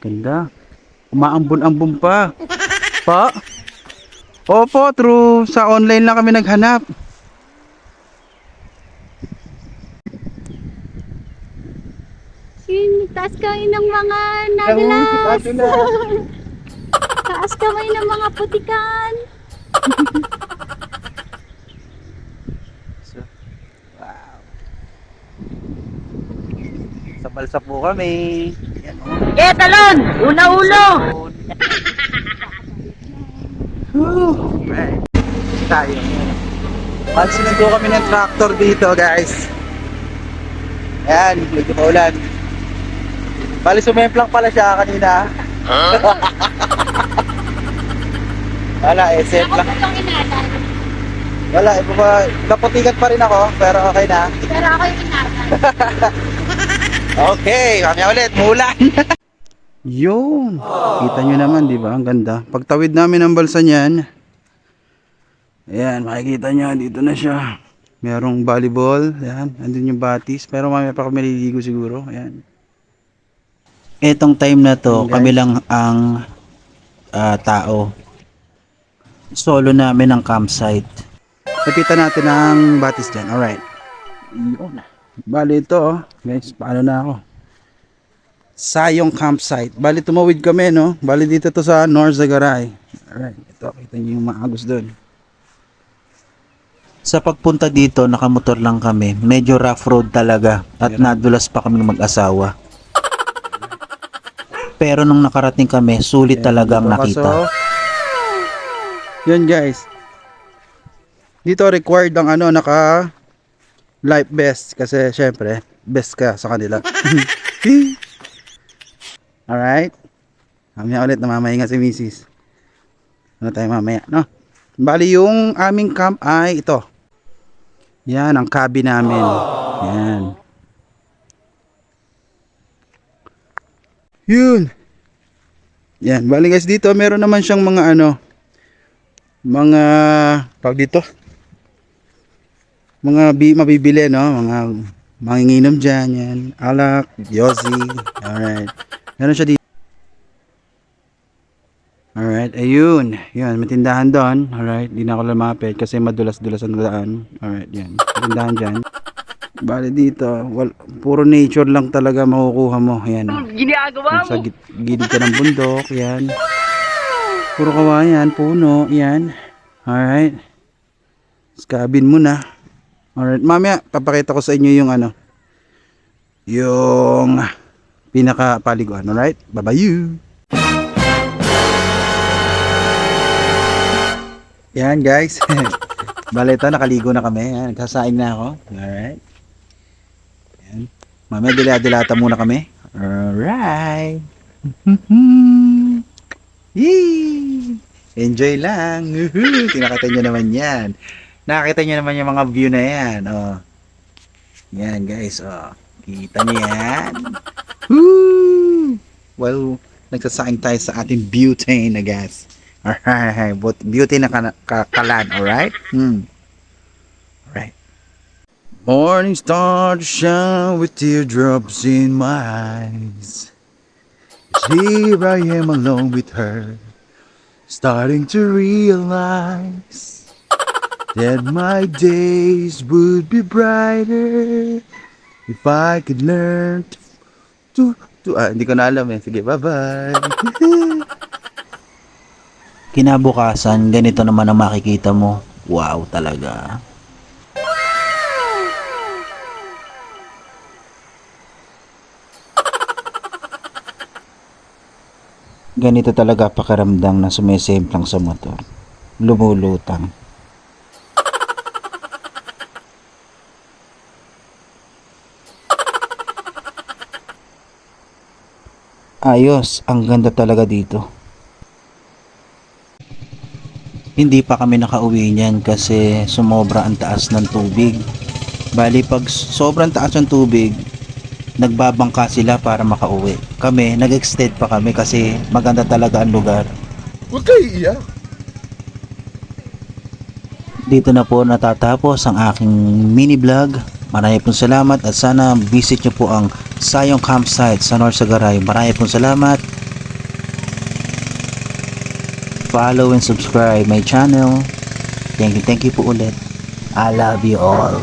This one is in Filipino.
Ganda. Umaambon-ambon pa. Pa? Opo, true. Sa online lang kami naghanap. Taas kamay ng mga nagalas. Taas kamay ng mga putikan. Wow. Sa balsa po kami. Yan, Talon! Una ulo! Right. Tayo. Sinundo kami ng tractor dito, guys. Ayan, medyo maulan. Bali, sumemplang pala siya kanina. Wala, semplang. Wala, naputikat pa rin ako, pero okay na. Pero ako yung inatan. Okay, kami ulit, mulan. Yun, kita nyo naman, di ba? Ang ganda. Pagtawid namin ng balsa niyan, ayan, makikita nyo, dito na siya. Merong volleyball, ayan, andun yung batis. Pero mamaya pa kami maliligo siguro, ayan. Etong time na to, kami lang ang tao. Solo namin ang campsite. Lapitan natin ang batis dyan, alright. Yun. Bali ito, oh. Guys, paano na ako? Sayong campsite. Bali tumawid kami, no? Bali dito to sa North Zagaray. Alright, ito, kita nyo yung maagos doon. Sa pagpunta dito, nakamotor lang kami. Medyo rough road talaga. At nadulas pa kami ng mag-asawa. Pero nung nakarating kami, sulit talaga ang nakita. Yun guys. Dito required ang naka life vest. Kasi syempre, best ka sa kanila. Alright. Mamaya ulit namamahinga si Mrs. Ano tayo mamaya, no? Bali yung aming camp ay ito. Yan ang cabin namin. Yan. Yun. Yan, bali guys dito meron naman siyang mga mga tawag dito. Mga mabibili, no? Mga manginginom diyan, yan. Alak, yosi. Alright. Meron siya dito. Alright, ayun. Yan, may tindahan doon. Alright, di na ako lumapit kasi madulas-dulas ang daan. Alright, yan. Tindahan dyan. Bali dito, puro nature lang talaga makukuha mo. Yan. Ginagawa Sa gilid ka ng bundok, yan. Puro kawayan, puno, yan. Alright. Cabin mo na. Alright, mamaya papakita ko sa inyo yung yung pinaka paliguan. Alright, bye bye you. Yan guys. Bale ito, nakaligo na kami. Yan, nagsasaing na ako. Alright. Yan. Mamaya dila-dilata muna kami. Alright. Yee! Enjoy lang. Tinakita nyo naman yan. Nakakita nyo naman yung mga view na yan. Oh. Yan guys. Oh. Kita nyo yan. Woo! Well, nagsasaing tayo sa ating butane na gas. Alright. Butane na kalan. Alright? Alright. Morning star to shine with teardrops in my eyes. Here I am alone with her. Starting to realize that my days would be brighter if I could learn to hindi ko na alam eh. Sige, bye-bye. Kinabukasan, ganito naman ang makikita mo. Wow talaga. Ganito talaga pakiramdam na sumisemplang sa motor. Lumulutang. Ayos, ang ganda talaga dito. Hindi pa kami nakauwi niyan kasi sumobra ang taas ng tubig. Bali pag sobrang taas ng tubig, nagbabangka sila para makauwi. Kami, nag-extend pa kami kasi maganda talaga ang lugar. Huwag kayo iiyak. Dito na po natatapos ang aking mini vlog. Marami pong salamat at sana visit nyo po ang Sayong Campsite sa North Zagaray. Marami pong salamat. follow and subscribe my channel. Thank you po ulit. I love you all.